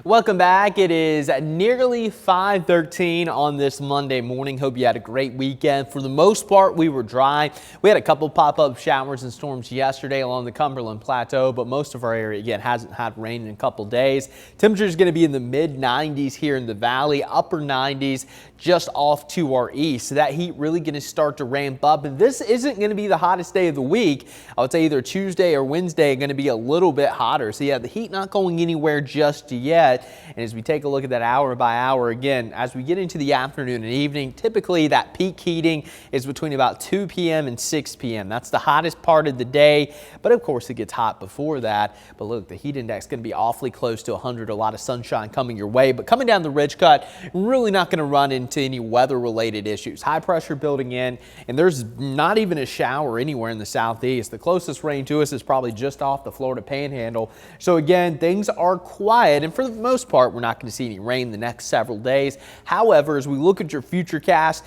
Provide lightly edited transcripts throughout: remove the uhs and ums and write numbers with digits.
Welcome back. It is nearly 5:13 on this Monday morning. Hope you had a great weekend. For the most part, we were dry. We had a couple pop-up showers and storms yesterday along the Cumberland Plateau, but most of our area, again, hasn't had rain in a couple days. Temperature is going to be in the mid-90s here in the valley, upper 90s just off to our east. So that heat really going to start to ramp up, and this isn't going to be the hottest day of the week. I would say either Tuesday or Wednesday are going to be a little bit hotter. So yeah, the heat not going anywhere just yet. And as we take a look at that hour by hour, again, as we get into the afternoon and evening, typically that peak heating is between about 2 p.m. and 6 p.m. That's the hottest part of the day, but of course it gets hot before that. But look, the heat index is going to be awfully close to 100. A lot of sunshine coming your way, but coming down the ridge cut, really not going to run into any weather related issues. High pressure building in, and there's not even a shower anywhere in the southeast. The closest rain to us is probably just off the Florida Panhandle. So again, things are quiet, and for the most part, we're not going to see any rain the next several days. However, as we look at your futurecast,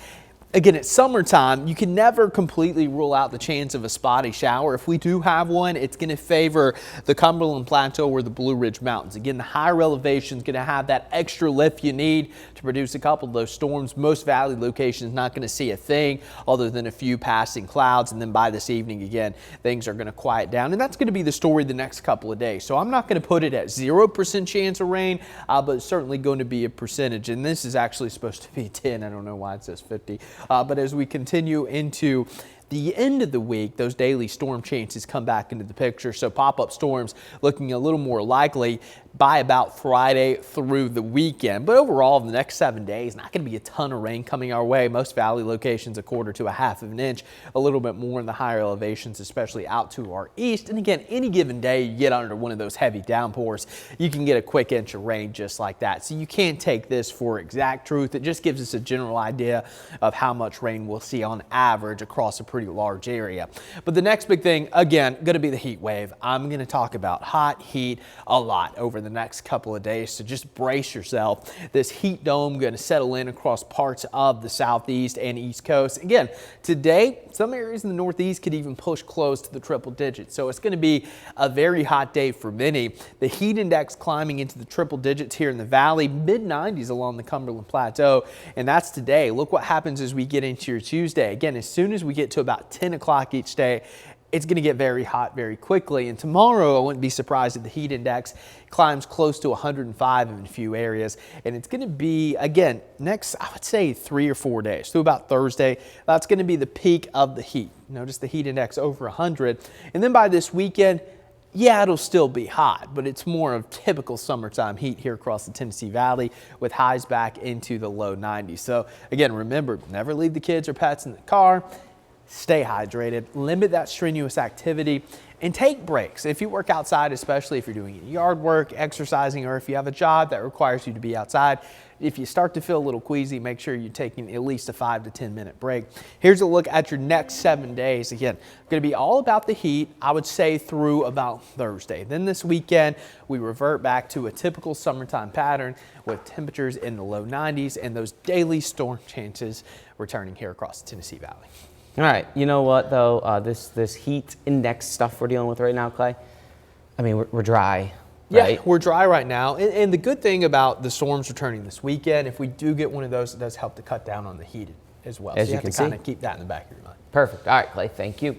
again, it's summertime. You can never completely rule out the chance of a spotty shower. If we do have one, it's going to favor the Cumberland Plateau or the Blue Ridge Mountains. Again, the higher elevation is going to have that extra lift you need to produce a couple of those storms. Most valley locations not going to see a thing other than a few passing clouds. And then by this evening, again, things are going to quiet down. And that's going to be the story the next couple of days. So I'm not going to put it at 0% chance of rain, but it's certainly going to be a percentage. And this is actually supposed to be 10. I don't know why it says 50. But as we continue into the end of the week, those daily storm chances come back into the picture. So pop-up storms looking a little more likely by about Friday through the weekend. But overall, the next 7 days, not going to be a ton of rain coming our way. Most valley locations, a quarter to a half of an inch, a little bit more in the higher elevations, especially out to our east. And again, any given day you get under one of those heavy downpours, you can get a quick inch of rain just like that. So you can't take this for exact truth. It just gives us a general idea of how much rain we'll see on average across a pretty large area. But the next big thing, again, going to be the heat wave. I'm going to talk about hot heat a lot over the next couple of days, so just brace yourself. This heat dome going to settle in across parts of the southeast and east coast. Again, today, some areas in the northeast could even push close to the triple digits, so it's going to be a very hot day for many. The heat index climbing into the triple digits here in the valley, mid-90s along the Cumberland Plateau, and that's today. Look what happens as we get into your Tuesday. Again, as soon as we get to about 10 o'clock each day, it's going to get very hot very quickly. And tomorrow, I wouldn't be surprised if the heat index climbs close to 105 in a few areas. And it's going to be, again, next, I would say 3 or 4 days, through about Thursday. That's going to be the peak of the heat. Notice the heat index over 100. And then by this weekend, yeah, it'll still be hot, but it's more of typical summertime heat here across the Tennessee Valley with highs back into the low 90s. So again, remember, never leave the kids or pets in the car. Stay hydrated, limit that strenuous activity, and take breaks. If you work outside, especially if you're doing yard work, exercising, or if you have a job that requires you to be outside, if you start to feel a little queasy, make sure you're taking at least a 5 to 10 minute break. Here's a look at your next 7 days. Again, going to be all about the heat, I would say through about Thursday. Then this weekend, we revert back to a typical summertime pattern with temperatures in the low 90s and those daily storm chances returning here across the Tennessee Valley. All right, you know what though, this heat index stuff we're dealing with right now, Clay, I mean, we're dry, right? Yeah, we're dry right now. And the good thing about the storms returning this weekend, if we do get one of those, it does help to cut down on the heat as well. As so you can have to kind of keep that in the back of your mind. Perfect. All right, Clay, thank you.